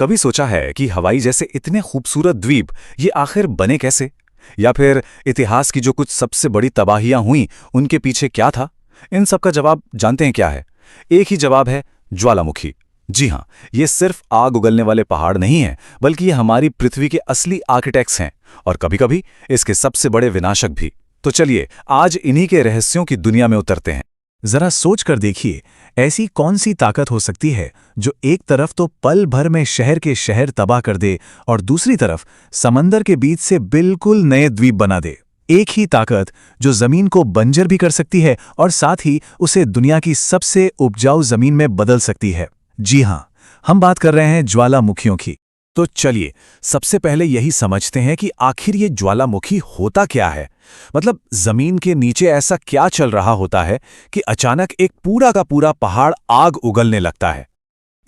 कभी सोचा है कि हवाई जैसे इतने खूबसूरत द्वीप ये आखिर बने कैसे? या फिर इतिहास की जो कुछ सबसे बड़ी तबाहियां हुई उनके पीछे क्या था? इन सब का जवाब जानते हैं क्या है? एक ही जवाब है, ज्वालामुखी। जी हां, ये सिर्फ आग उगलने वाले पहाड़ नहीं हैं, बल्कि ये हमारी पृथ्वी के असली आर्किटेक्ट्स हैं और कभी-कभी इसके सबसे बड़े विनाशक भी। तो चलिए आज इन्हीं के रहस्यों की दुनिया में उतरते हैं। जरा सोच कर देखिए, ऐसी कौन सी ताकत हो सकती है जो एक तरफ तो पल भर में शहर के शहर तबाह कर दे और दूसरी तरफ समंदर के बीच से बिल्कुल नए द्वीप बना दे। एक ही ताकत जो जमीन को बंजर भी कर सकती है और साथ ही उसे दुनिया की सबसे उपजाऊ जमीन में बदल सकती है। जी हां, हम बात कर रहे हैं ज्वालामुखियों की। तो चलिए सबसे पहले यही समझते हैं कि आखिर ये ज्वालामुखी होता क्या है। मतलब जमीन के नीचे ऐसा क्या चल रहा होता है कि अचानक एक पूरा का पूरा पहाड़ आग उगलने लगता है।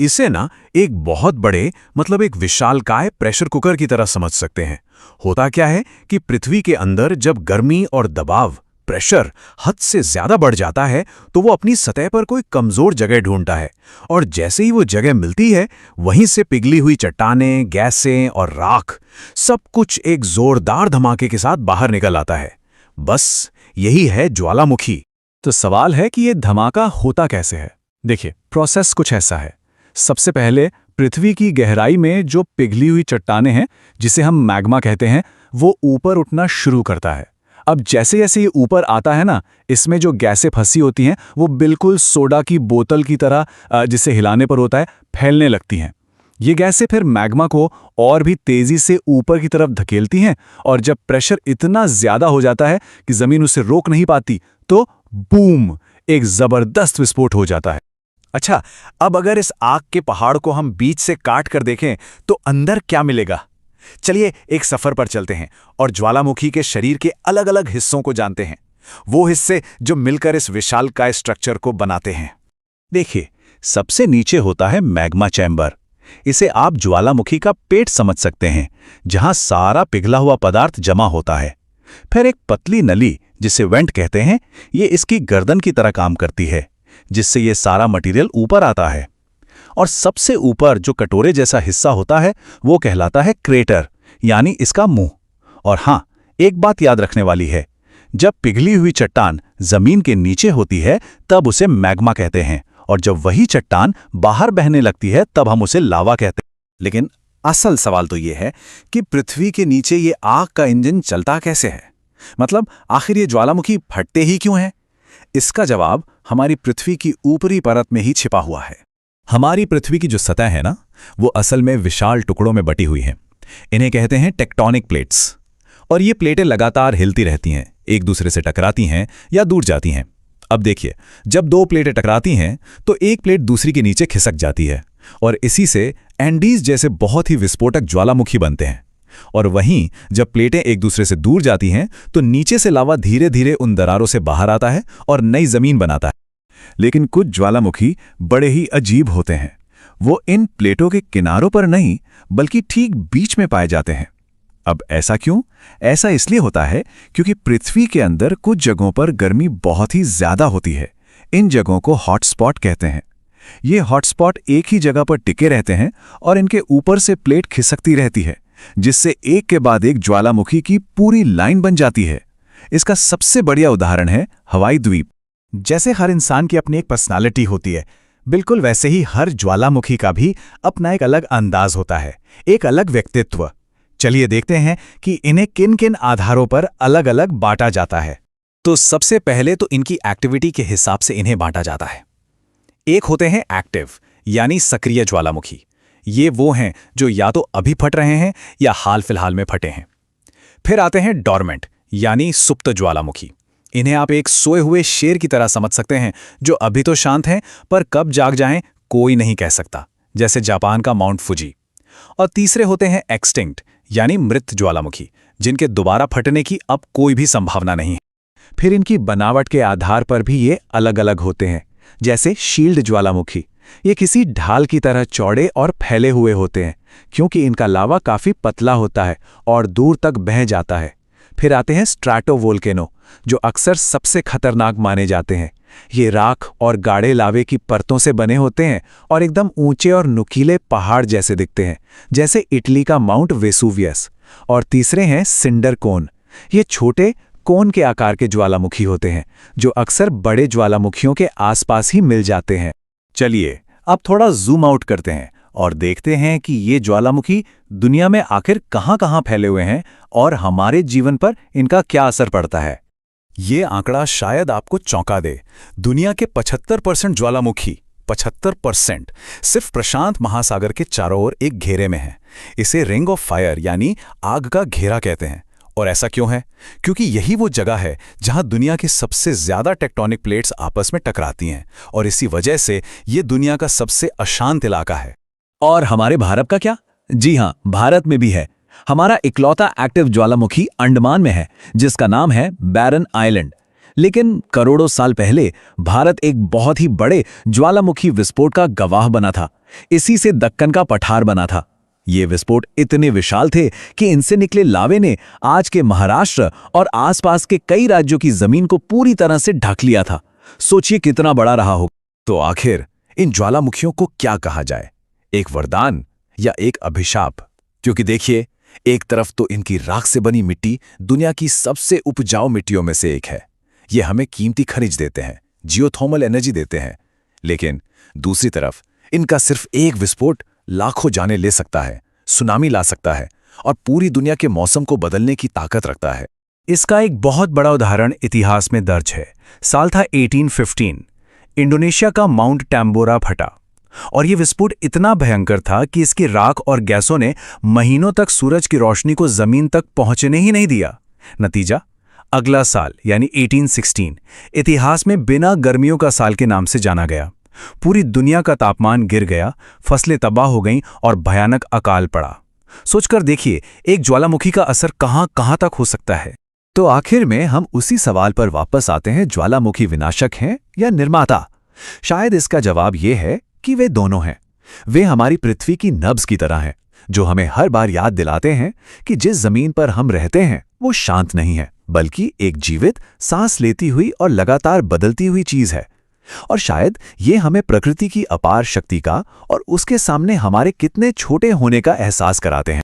इसे ना एक बहुत बड़े मतलब एक विशालकाय प्रेशर कुकर की तरह समझ सकते हैं। होता क्या है कि पृथ्वी के अंदर जब गर्मी और दबाव प्रेशर हद से ज्यादा बढ़ जाता है तो वो अपनी सतह पर कोई कमजोर जगह ढूंढता है और जैसे ही वो जगह मिलती है वहीं से पिघली हुई चट्टानें, गैसें और राख सब कुछ एक जोरदार धमाके के साथ बाहर निकल आता है। बस यही है ज्वालामुखी। तो सवाल है कि ये धमाका होता कैसे है। देखिए, प्रोसेस कुछ ऐसा है। सबसे पहले पृथ्वी की गहराई में जो पिघली हुई चट्टानें हैं, जिसे हम मैग्मा कहते हैं, वो ऊपर उठना शुरू करता है। अब जैसे जैसे ये ऊपर आता है ना, इसमें जो गैसें फंसी होती हैं वो बिल्कुल सोडा की बोतल की तरह जिसे हिलाने पर होता है फैलने लगती हैं। ये गैसें फिर मैग्मा को और भी तेजी से ऊपर की तरफ धकेलती हैं और जब प्रेशर इतना ज्यादा हो जाता है कि जमीन उसे रोक नहीं पाती तो बूम, एक जबरदस्त विस्फोट हो जाता है। अच्छा, अब अगर इस आग के पहाड़ को हम बीच से काट कर देखें तो अंदर क्या मिलेगा? चलिए एक सफर पर चलते हैं और ज्वालामुखी के शरीर के अलग अलग हिस्सों को जानते हैं, वो हिस्से जो मिलकर इस विशालकाय स्ट्रक्चर को बनाते हैं। देखिए, सबसे नीचे होता है मैग्मा चैम्बर। इसे आप ज्वालामुखी का पेट समझ सकते हैं, जहां सारा पिघला हुआ पदार्थ जमा होता है। फिर एक पतली नली जिसे वेंट कहते हैं, ये इसकी गर्दन की तरह काम करती है, जिससे ये सारा मटेरियल ऊपर आता है। और सबसे ऊपर जो कटोरे जैसा हिस्सा होता है वो कहलाता है क्रेटर, यानी इसका मुंह। और हां, एक बात याद रखने वाली है, जब पिघली हुई चट्टान जमीन के नीचे होती है तब उसे मैग्मा कहते हैं और जब वही चट्टान बाहर बहने लगती है तब हम उसे लावा कहते हैं। लेकिन असल सवाल तो ये है कि पृथ्वी के नीचे ये आग का इंजन चलता कैसे है? मतलब आखिर ये ज्वालामुखी फटते ही क्यों हैं? इसका जवाब हमारी पृथ्वी की ऊपरी परत में ही छिपा हुआ है। हमारी पृथ्वी की जो सतह है ना, वो असल में विशाल टुकड़ों में बटी हुई हैं। इन्हें कहते हैं टेक्टोनिक प्लेट्स। और ये प्लेटें लगातार हिलती रहती हैं, एक दूसरे से टकराती हैं या दूर जाती हैं। अब देखिए, जब दो प्लेटें टकराती हैं तो एक प्लेट दूसरी के नीचे खिसक जाती है और इसी से एंडीज जैसे बहुत ही विस्फोटक ज्वालामुखी बनते हैं। और वहीं जब प्लेटें एक दूसरे से दूर जाती हैं तो नीचे से लावा धीरे धीरे उन दरारों से बाहर आता है और नई जमीन बनाता है। लेकिन कुछ ज्वालामुखी बड़े ही अजीब होते हैं। वो इन प्लेटों के किनारों पर नहीं बल्कि ठीक बीच में पाए जाते हैं। अब ऐसा क्यों? ऐसा इसलिए होता है क्योंकि पृथ्वी के अंदर कुछ जगहों पर गर्मी बहुत ही ज्यादा होती है। इन जगहों को हॉटस्पॉट कहते हैं। ये हॉटस्पॉट एक ही जगह पर टिके रहते हैं और इनके ऊपर से प्लेट खिसकती रहती है, जिससे एक के बाद एक ज्वालामुखी की पूरी लाइन बन जाती है। इसका सबसे बढ़िया उदाहरण है हवाई द्वीप। जैसे हर इंसान की अपनी एक पर्सनालिटी होती है, बिल्कुल वैसे ही हर ज्वालामुखी का भी अपना एक अलग अंदाज होता है, एक अलग व्यक्तित्व। चलिए देखते हैं कि इन्हें किन किन आधारों पर अलग अलग बांटा जाता है। तो सबसे पहले तो इनकी एक्टिविटी के हिसाब से इन्हें बांटा जाता है। एक होते हैं एक्टिव यानी सक्रिय ज्वालामुखी। ये वो हैं जो या तो अभी फट रहे हैं या हाल फिलहाल में फटे हैं। फिर आते हैं डॉर्मेंट यानी सुप्त ज्वालामुखी। इन्हें आप एक सोए हुए शेर की तरह समझ सकते हैं, जो अभी तो शांत हैं पर कब जाग जाएं कोई नहीं कह सकता, जैसे जापान का माउंट फुजी। और तीसरे होते हैं एक्सटिंक्ट यानी मृत ज्वालामुखी, जिनके दोबारा फटने की अब कोई भी संभावना नहीं है। फिर इनकी बनावट के आधार पर भी ये अलग अलग होते हैं। जैसे शील्ड ज्वालामुखी, ये किसी ढाल की तरह चौड़े और फैले हुए होते हैं क्योंकि इनका लावा काफी पतला होता है और दूर तक बह जाता है। फिर आते हैं स्ट्रैटोवोल्केनो, जो अक्सर सबसे खतरनाक माने जाते हैं। ये राख और गाढ़े लावे की परतों से बने होते हैं और एकदम ऊंचे और नुकीले पहाड़ जैसे दिखते हैं, जैसे इटली का माउंट वेसुवियस। और तीसरे हैं सिंडर कोन। ये छोटे कोन के आकार के ज्वालामुखी होते हैं, जो अक्सर बड़े ज्वालामुखियों के आसपास ही मिल जाते हैं। चलिए अब थोड़ा जूम आउट करते हैं और देखते हैं कि ये ज्वालामुखी दुनिया में आखिर कहां-कहां फैले हुए हैं और हमारे जीवन पर इनका क्या असर पड़ता है। ये आंकड़ा शायद आपको चौंका दे। दुनिया के 75% ज्वालामुखी, 75%, सिर्फ प्रशांत महासागर के चारों ओर एक घेरे में हैं। इसे रिंग ऑफ फायर यानी आग का घेरा कहते हैं। और ऐसा क्यों है? क्योंकि यही वो जगह है जहां दुनिया की सबसे ज्यादा टेक्टोनिक प्लेट्स आपस में टकराती हैं, और इसी वजह से ये दुनिया का सबसे अशांत इलाका है। और हमारे भारत का क्या? जी हां, भारत में भी है। हमारा इकलौता एक्टिव ज्वालामुखी अंडमान में है, जिसका नाम है बैरन आइलैंड। लेकिन करोड़ों साल पहले भारत एक बहुत ही बड़े ज्वालामुखी विस्फोट का गवाह बना था। इसी से दक्कन का पठार बना था। ये विस्फोट इतने विशाल थे कि इनसे निकले लावे ने आज के महाराष्ट्र और आसपास के कई राज्यों की जमीन को पूरी तरह से ढक लिया था। सोचिए कितना बड़ा रहा हो। तो आखिर इन ज्वालामुखियों को क्या कहा जाए? एक वरदान या एक अभिशाप? क्योंकि देखिए, एक तरफ तो इनकी राख से बनी मिट्टी दुनिया की सबसे उपजाऊ मिट्टियों में से एक है। ये हमें कीमती खनिज देते हैं, जियोथर्मल एनर्जी देते हैं। लेकिन दूसरी तरफ इनका सिर्फ एक विस्फोट लाखों जानें ले सकता है, सुनामी ला सकता है और पूरी दुनिया के मौसम को बदलने की ताकत रखता है। इसका एक बहुत बड़ा उदाहरण इतिहास में दर्ज है। साल था 1815। इंडोनेशिया का माउंट टैम्बोरा फटा और यह विस्फोट इतना भयंकर था कि इसकी राख और गैसों ने महीनों तक सूरज की रोशनी को जमीन तक पहुंचने ही नहीं दिया। नतीजा, अगला साल यानी 1816 इतिहास में बिना गर्मियों का साल के नाम से जाना गया। पूरी दुनिया का तापमान गिर गया, फसलें तबाह हो गईं और भयानक अकाल पड़ा। सोचकर देखिए, एक ज्वालामुखी का असर कहां तक हो सकता है। तो आखिर में हम उसी सवाल पर वापस आते हैं, ज्वालामुखी विनाशक हैं या निर्माता? शायद इसका जवाब यह है कि वे दोनों हैं। वे हमारी पृथ्वी की नब्ज की तरह हैं, जो हमें हर बार याद दिलाते हैं कि जिस जमीन पर हम रहते हैं वो शांत नहीं है, बल्कि एक जीवित, सांस लेती हुई और लगातार बदलती हुई चीज है। और शायद ये हमें प्रकृति की अपार शक्ति का और उसके सामने हमारे कितने छोटे होने का एहसास कराते हैं।